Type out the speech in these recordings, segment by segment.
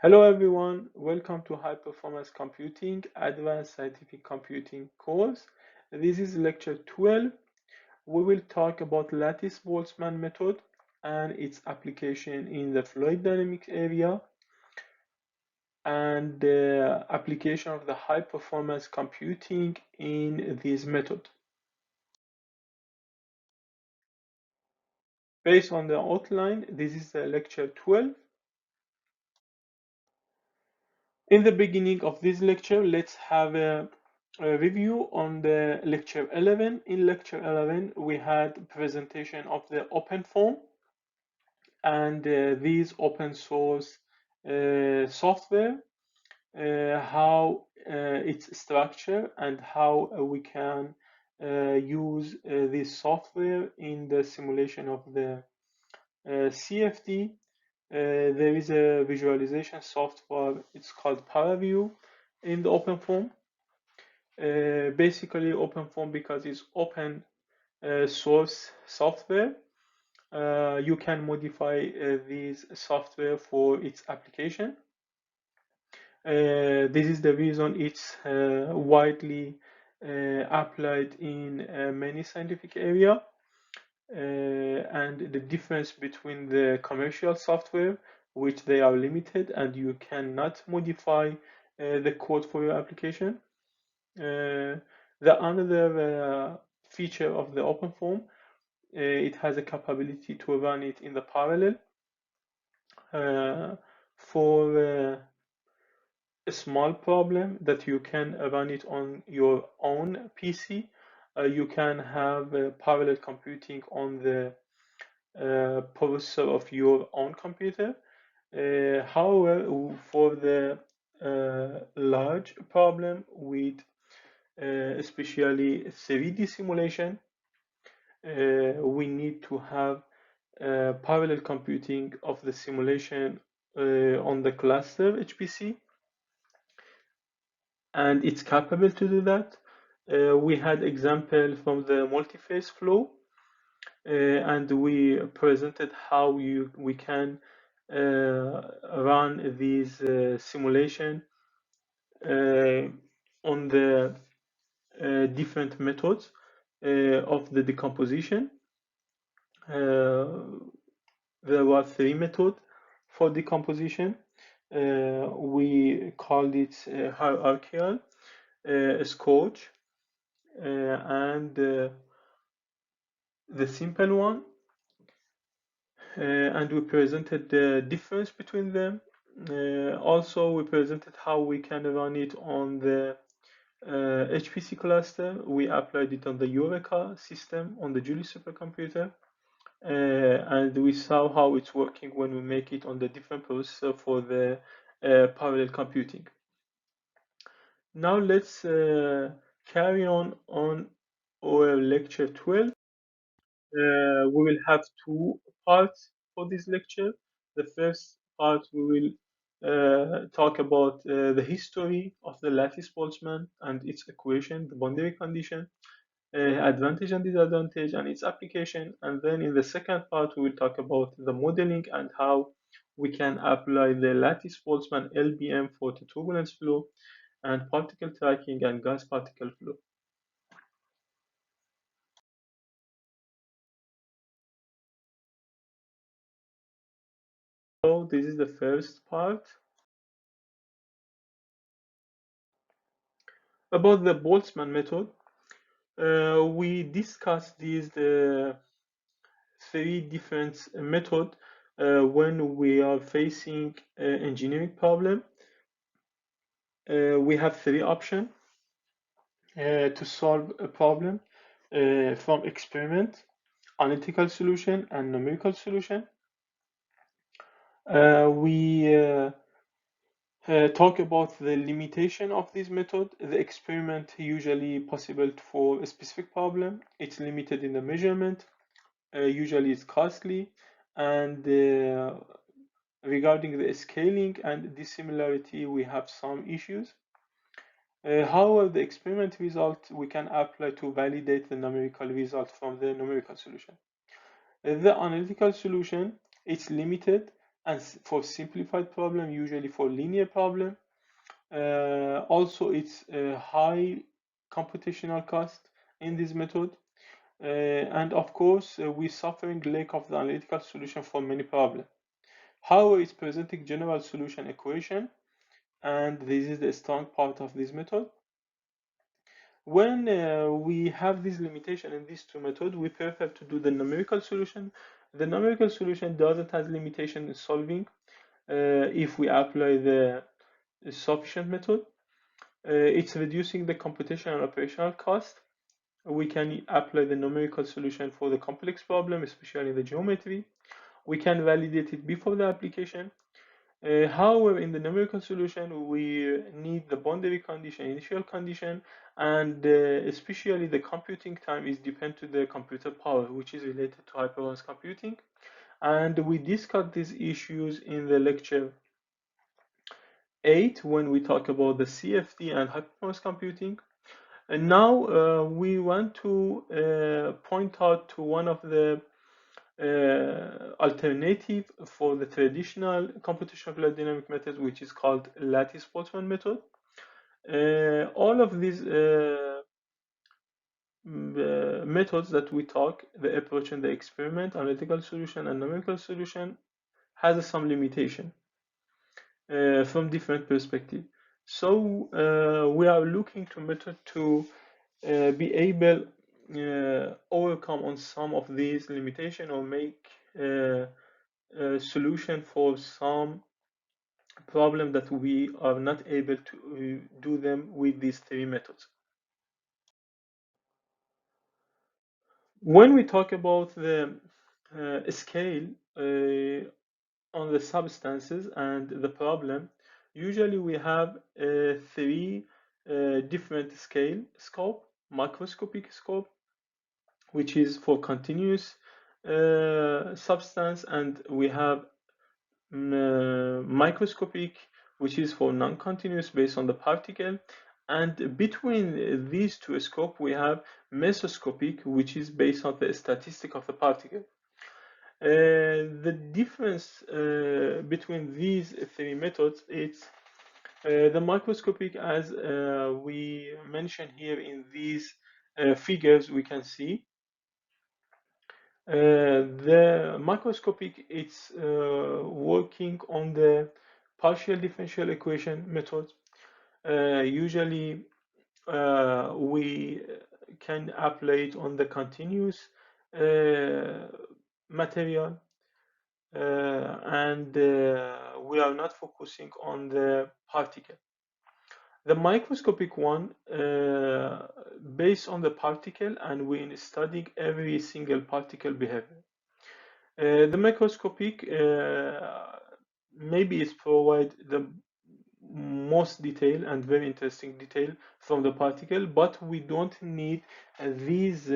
Hello everyone, welcome to High Performance Computing Advanced Scientific Computing course. This is lecture 12. We will talk about Lattice Boltzmann method and its application in the fluid dynamics area and the application of the high performance computing in this method. Based on the outline, this is the lecture 12. In the beginning of this lecture, let's have a review on the lecture 11. In lecture 11, we had presentation of the open form and these open source software, how its structure and how we can use this software in the simulation of the CFD. There is a visualization software, it's called ParaView in the OpenFOAM. Basically, OpenFOAM, because it's open source software, you can modify this software for its application. This is the reason it's widely applied in many scientific areas. And the difference between the commercial software, which they are limited and you cannot modify the code for your application. The another feature of the OpenFOAM, it has a capability to run it in the parallel for a small problem that you can run it on your own PC. You can have parallel computing on the processor of your own computer. However, for the large problem with especially 3D simulation, we need to have parallel computing of the simulation on the cluster HPC, and it's capable to do that. We had example from the multi-phase flow, and we presented how we can run these simulation on the different methods of the decomposition. There were three methods for decomposition. We called it hierarchical, scorch, and the simple one. And we presented the difference between them. Also, we presented how we can run it on the HPC cluster. We applied it on the Eureka system on the Julie supercomputer. And we saw how it's working when we make it on the different processor for the parallel computing. Now let's carry on our lecture 12. We will have two parts for this lecture. The first part we will talk about the history of the lattice Boltzmann and its equation, the boundary condition, advantage and disadvantage, and its application. And then in the second part, we will talk about the modeling and how we can apply the lattice Boltzmann LBM for the turbulence flow and particle tracking and gas particle flow. So this is the first part. About the Boltzmann method, we discussed these three different methods when we are facing an engineering problem. We have three options to solve a problem from experiment, analytical solution, and numerical solution. We talk about the limitation of this method. The experiment usually possible for a specific problem. It's limited in the measurement. Usually it's costly, and regarding the scaling and dissimilarity, we have some issues. However, the experiment result we can apply to validate the numerical result from the numerical solution. The analytical solution, it's limited and for simplified problem, usually for linear problem. Also, it's a high computational cost in this method. And of course, we're suffering lack of the analytical solution for many problems. However, it's presenting general solution equation, and this is the strong part of this method. When we have this limitation in these two methods, we prefer to do the numerical solution. The numerical solution doesn't have limitation in solving if we apply the sufficient method. It's reducing the computational and operational cost. We can apply the numerical solution for the complex problem, especially the geometry. We can validate it before the application. However, in the numerical solution, we need the boundary condition, initial condition, and especially the computing time is depend to the computer power, which is related to high-performance computing. And we discussed these issues in the lecture 8 when we talk about the CFD and high-performance computing. And now we want to point out to one of the alternative for the traditional computational fluid dynamic method, which is called Lattice Boltzmann method. All of these methods that we talk, the approach and the experiment, analytical solution and numerical solution, has some limitation from different perspective. So we are looking to method to be able overcome on some of these limitation or make a solution for some problem that we are not able to do them with these three methods. When we talk about the scale on the substances and the problem, usually we have three different scale scope: macroscopic scope, which is for continuous substance, and we have microscopic, which is for non-continuous based on the particle. And between these two scopes, we have mesoscopic, which is based on the statistic of the particle. The difference between these three methods is the microscopic, as we mentioned here in these figures, we can see the microscopic, it's working on the partial differential equation method. Usually we can apply it on the continuous material, and we are not focusing on the particle. The microscopic one based on the particle, and we studying every single particle behavior. The microscopic maybe is provide the most detail and very interesting detail from the particle, but we don't need these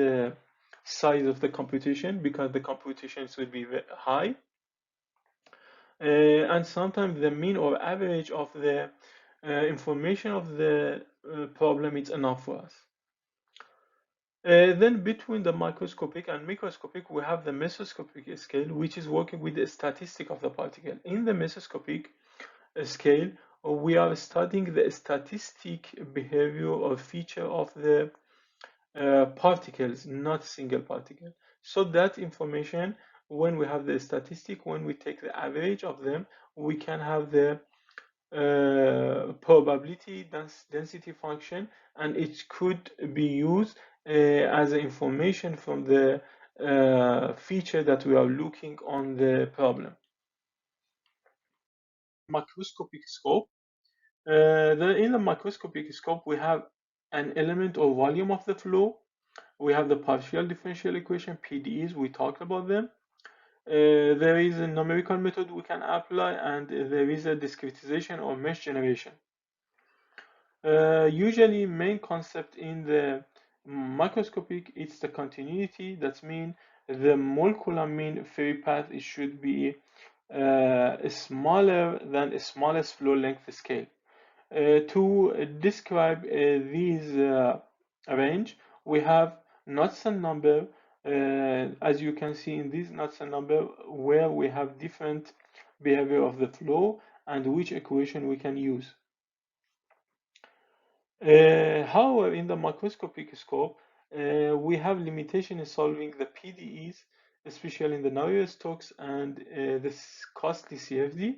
size of the computation because the computations will be very high, and sometimes the mean or average of the information of the problem is enough for us. Then between the microscopic and microscopic, we have the mesoscopic scale, which is working with the statistic of the particle. In the mesoscopic scale, we are studying the statistic behavior or feature of the particles, not single particle. So that information, when we have the statistic, when we take the average of them, we can have the probability density function, and it could be used as information from the feature that we are looking on the problem. Macroscopic scope. In the microscopic scope, we have an element or volume of the flow. We have the partial differential equation, PDEs, we talked about them. There is a numerical method we can apply, and there is a discretization or mesh generation. Usually main concept in the microscopic, it's the continuity. That means the molecular mean free path, it should be smaller than the smallest flow length scale. To describe these range, we have Knudsen number, as you can see in this Knudsen number, where we have different behavior of the flow and which equation we can use. However, in the microscopic scope, we have limitation in solving the PDEs, especially in the Navier-Stokes and the costly CFD.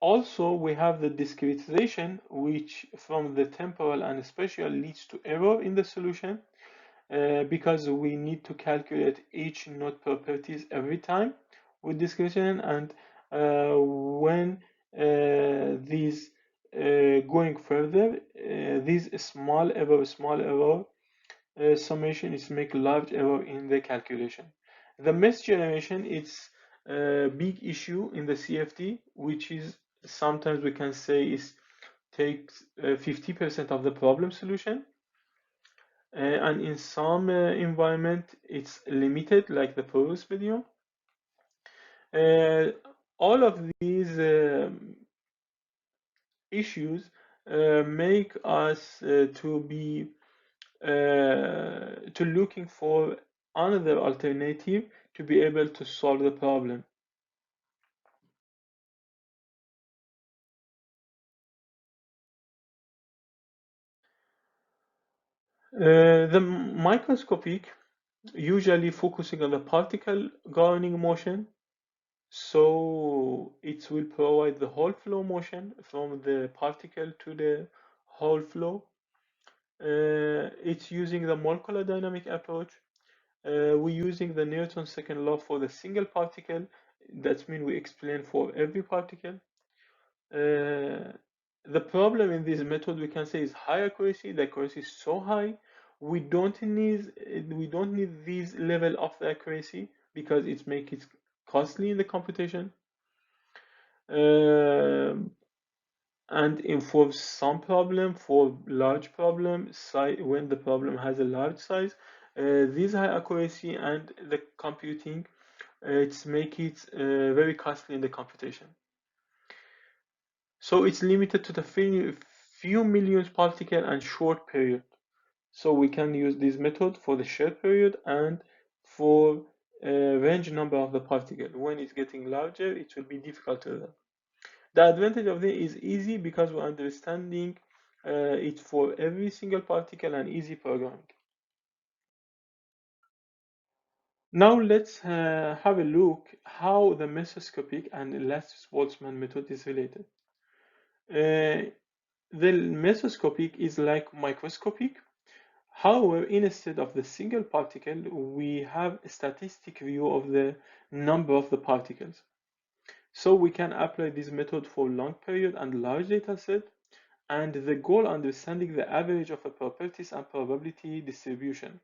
Also, we have the discretization, which from the temporal and spatial leads to error in the solution because we need to calculate each node properties every time with discretization, and when these going further, these small error summation is make large error in the calculation. The mesh generation is a big issue in the CFD, which is sometimes we can say is takes 50% of the problem solution. And in some environment, it's limited, like the previous video. All of these issues make us to be to looking for another alternative to be able to solve the problem. The microscopic usually focusing on the particle governing motion, so it will provide the whole flow motion from the particle to the whole flow. It's using the molecular dynamic approach. We're using the Newton's second law for the single particle. That means we explain for every particle. The problem in this method we can say is high accuracy. The accuracy is so high, we don't need this level of the accuracy because it makes it costly in the computation. Um, and for some problem, for large problem, when the problem has a large size, this high accuracy and the computing, it's make it very costly in the computation. So it's limited to the few millions particle and short period. So we can use this method for the short period and for range number of the particle. When it's getting larger, it will be difficult to learn. The advantage of this is easy because we're understanding it for every single particle and easy programming. Now let's have a look how the mesoscopic and Lattice Boltzmann method is related. Uh, the mesoscopic is like microscopic. However, instead of the single particle, we have a statistic view of the number of the particles. So we can apply this method for long period and large data set, and the goal understanding the average of a properties and probability distribution.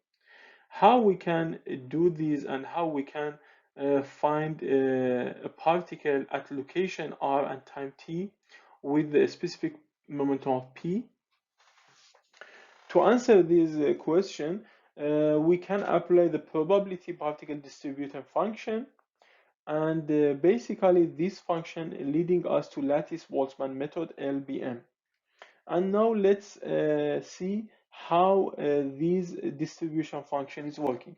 How we can do this and how we can find a particle at location r and time t with the specific momentum of p. To answer this question, we can apply the probability particle distribution function, and basically this function leading us to Lattice Boltzmann method LBM. And now let's see how this distribution function is working.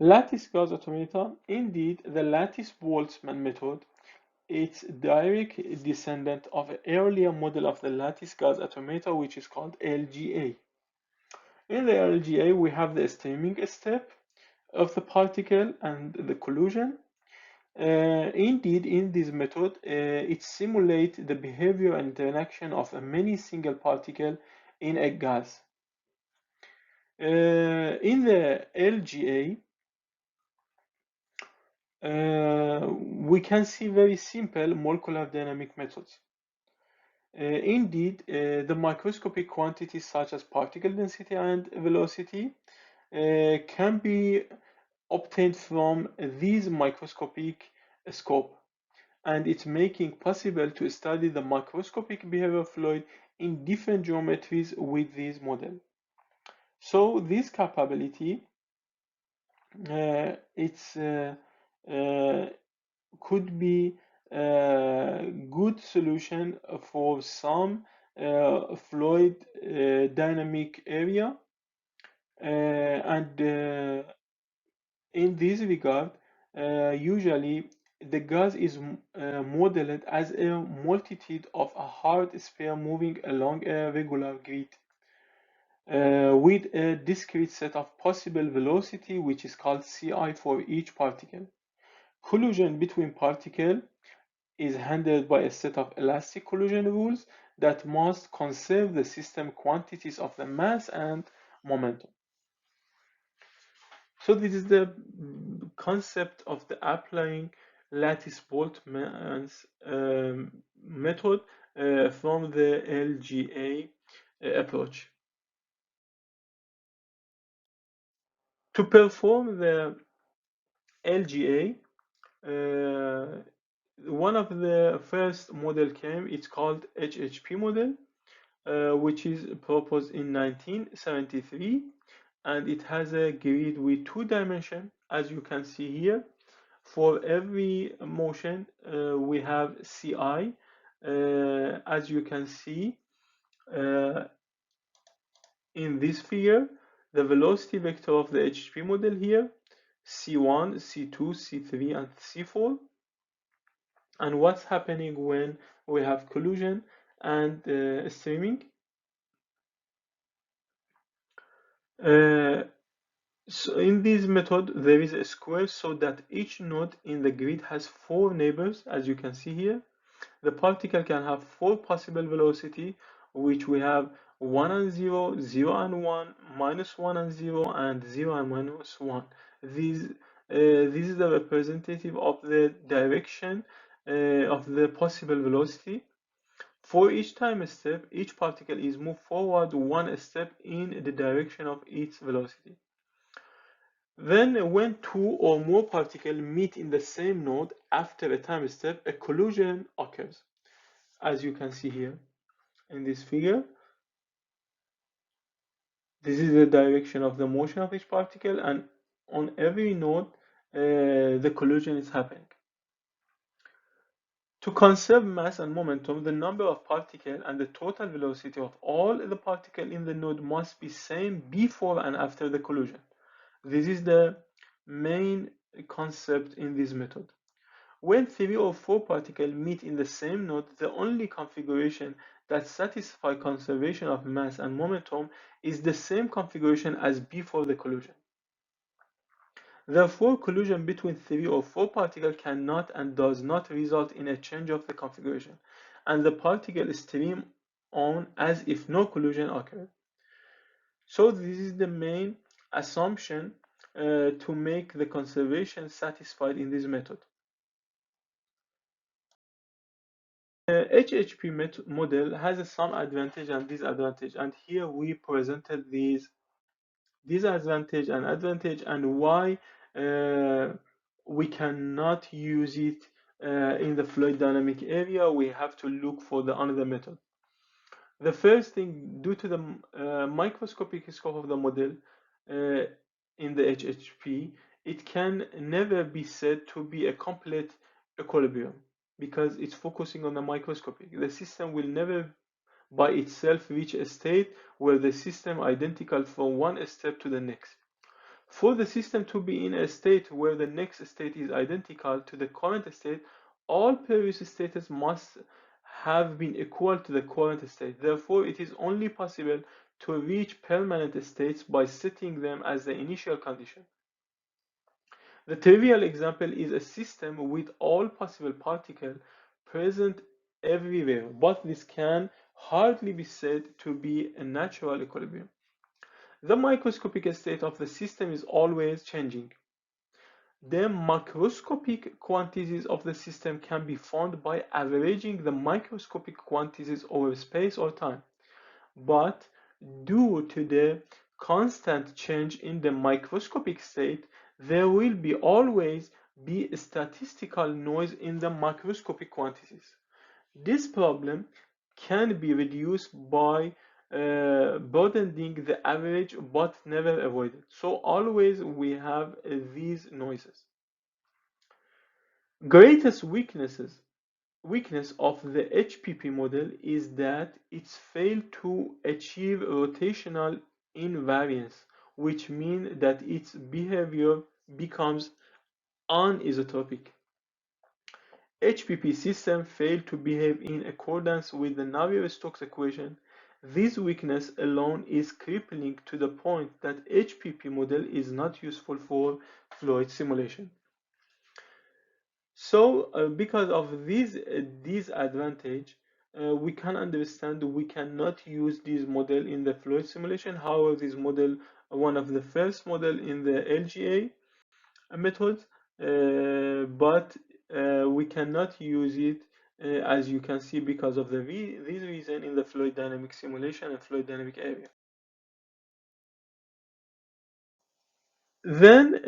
Lattice gauge automata, indeed, the Lattice Boltzmann method, it's direct descendant of an earlier model of the lattice gauge automata, which is called LGA. In the LGA, we have the stemming step of the particle and the collision. Indeed, in this method, it simulates the behavior and interaction of many single particles in a gas. In the LGA, we can see very simple molecular dynamic methods. Indeed, the microscopic quantities such as particle density and velocity can be obtained from this microscopic scope, and it's making possible to study the microscopic behavior of fluid in different geometries with this model. So this capability it's could be a good solution for some fluid dynamic area, And in this regard, usually the gas is modeled as a multitude of a hard sphere moving along a regular grid with a discrete set of possible velocity, which is called Ci for each particle. Collision between particles is handled by a set of elastic collision rules that must conserve the system quantities of the mass and momentum. So this is the concept of the applying lattice Boltzmann's method from the LGA approach. To perform the LGA, one of the first model came, it's called HHP model, which is proposed in 1973, and it has a grid with two dimensions, as you can see here. For every motion, we have Ci, as you can see uh, in this figure, the velocity vector of the HHP model here, C1, C2, C3, and C4. And what's happening when we have collision and streaming? Uh, so in this method, there is a square so that each node in the grid has four neighbors, as you can see here. The particle can have four possible velocity, which we have 1 and 0, 0 and 1, -1 and 0, and 0 and -1. This is the representative of the direction of the possible velocity. For each time step, each particle is moved forward one step in the direction of its velocity. Then, when two or more particles meet in the same node after a time step, a collision occurs, as you can see here in this figure. This is the direction of the motion of each particle, and on every node, the collision is happening. To conserve mass and momentum, the number of particles and the total velocity of all the particles in the node must be same before and after the collision. This is the main concept in this method. When three or four particles meet in the same node, the only configuration that satisfies conservation of mass and momentum is the same configuration as before the collision. Therefore, collision between three or four particles cannot and does not result in a change of the configuration, and the particles stream on as if no collision occurred. So this is the main assumption to make the conservation satisfied in this method. HHP model has some advantage and disadvantage, and here we presented these disadvantage and advantage, and why we cannot use it in the fluid dynamic area. We have to look for the another method. The first thing, due to the microscopic scope of the model uh, in the HHP, it can never be said to be a complete equilibrium because it's focusing on the microscopic. The system will never by itself reach a state where the system identical from one step to the next. For the system to be in a state where the next state is identical to the current state, all previous states must have been equal to the current state. Therefore, it is only possible to reach permanent states by setting them as the initial condition. The trivial example is a system with all possible particles present everywhere, but this can hardly be said to be a natural equilibrium. The microscopic state of the system is always changing. The macroscopic quantities of the system can be found by averaging the microscopic quantities over space or time. But due to the constant change in the microscopic state, there will always be statistical noise in the macroscopic quantities. This problem can be reduced by broadening the average but never avoided. So always we have these noises. Greatest weakness of the HPP model is that it's failed to achieve rotational invariance which means that its behavior becomes anisotropic. HPP system fail to behave in accordance with the Navier-Stokes equation. This weakness alone is crippling to the point that HPP model is not useful for fluid simulation. So, because of this disadvantage, we can understand we cannot use this model in the fluid simulation. However, this model, one of the first model in the LGA method, but we cannot use it, as you can see, because of this reason in the fluid dynamic simulation and fluid dynamic area. Then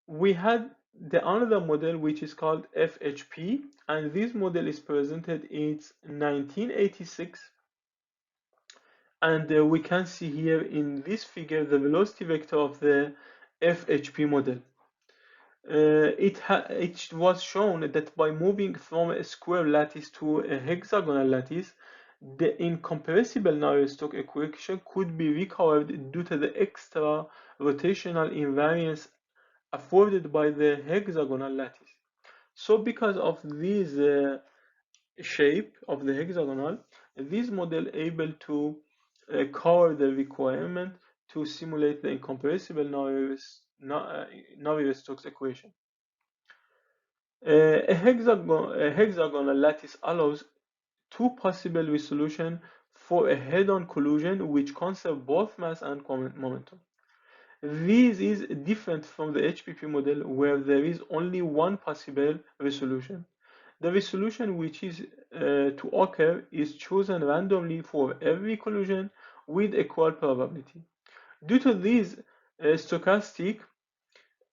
we had the another model which is called FHP, and this model is presented in 1986, and we can see here in this figure the velocity vector of the FHP model. It was shown that by moving from a square lattice to a hexagonal lattice, the incompressible Navier-Stokes equation could be recovered due to the extra rotational invariance afforded by the hexagonal lattice. So because of this shape of the hexagonal, this model able to cover the requirement to simulate the incompressible Navier-Stokes equation. A hexagonal lattice allows two possible resolutions for a head-on collision which conserve both mass and momentum. This is different from the HPP model where there is only one possible resolution. The resolution which is to occur is chosen randomly for every collision with equal probability. Due to this stochastic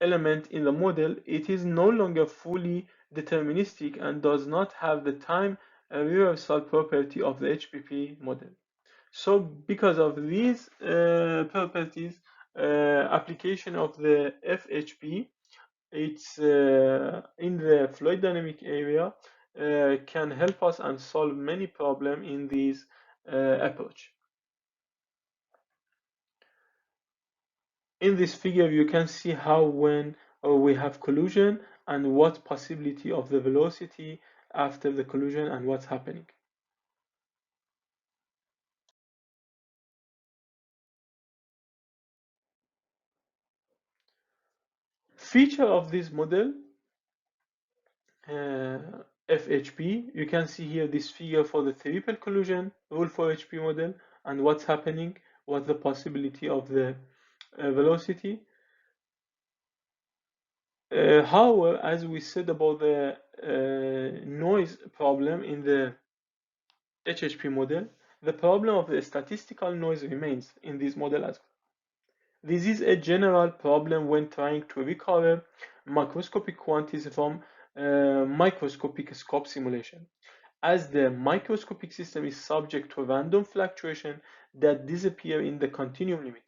element in the model, it is no longer fully deterministic and does not have the time reversal property of the HPP model. So because of these properties, application of the FHP, it's in the fluid dynamic area, can help us and solve many problems in this approach. In this figure, you can see how when we have collision and what possibility of the velocity after the collision and what's happening. Feature of this model, uh, FHP, you can see here this figure for the triple collision rule for HP model and what's happening, what's the possibility of the velocity. However, as we said about the noise problem in the HHP model, the problem of the statistical noise remains in this model as well. This is a general problem when trying to recover macroscopic quantities from microscopic scope simulation, as the microscopic system is subject to random fluctuation that disappear in the continuum limit.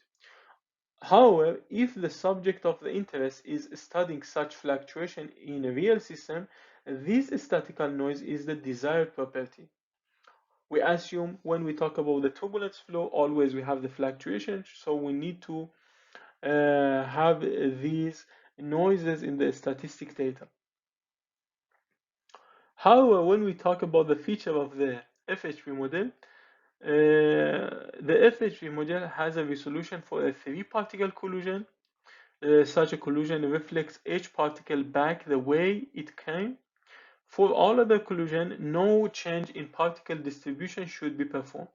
However, if the subject of the interest is studying such fluctuation in a real system, this statistical noise is the desired property. We assume when we talk about the turbulence flow, always we have the fluctuation, so we need to have these noises in the statistic data. However, when we talk about the feature of the FHP model, the FHP model has a resolution for a three-particle collision. Such a collision reflects each particle back the way it came. For all other collision, no change in particle distribution should be performed.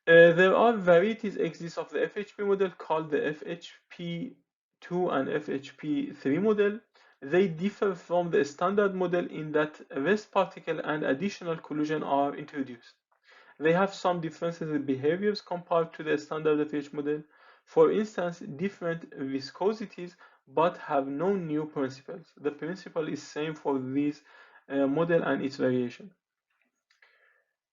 There are varieties exist of the FHP model called the FHP2 and FHP3 model. They differ from the standard model in that rest particle and additional collision are introduced. They have some differences in behaviors compared to the standard FH model. For instance, different viscosities but have no new principles. The principle is same for this model and its variation.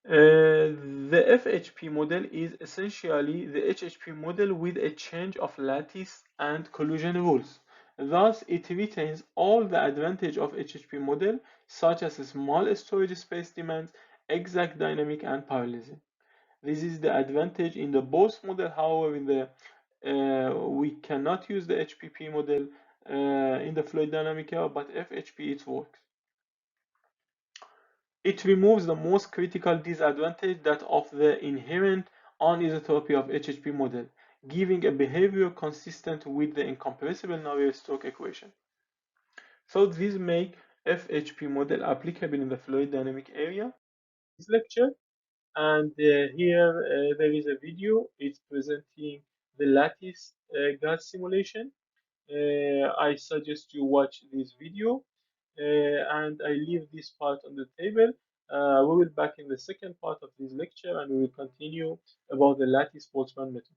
The FHP model is essentially the HHP model with a change of lattice and collision rules. Thus, it retains all the advantage of HHP model, such as small storage space demands, exact dynamic, and parallelism. This is the advantage in the both model. However, in the we cannot use the HPP model in the fluid dynamic era, but FHP it works. It removes the most critical disadvantage, that of the inherent anisotropy of HHP model, giving a behavior consistent with the incompressible Navier-Stokes equation. So this make FHP model applicable in the fluid dynamic area. This lecture, and here there is a video. It's presenting the lattice gas simulation. I suggest you watch this video, and I leave this part on the table. We will back in the second part of this lecture, and we will continue about the lattice Boltzmann method.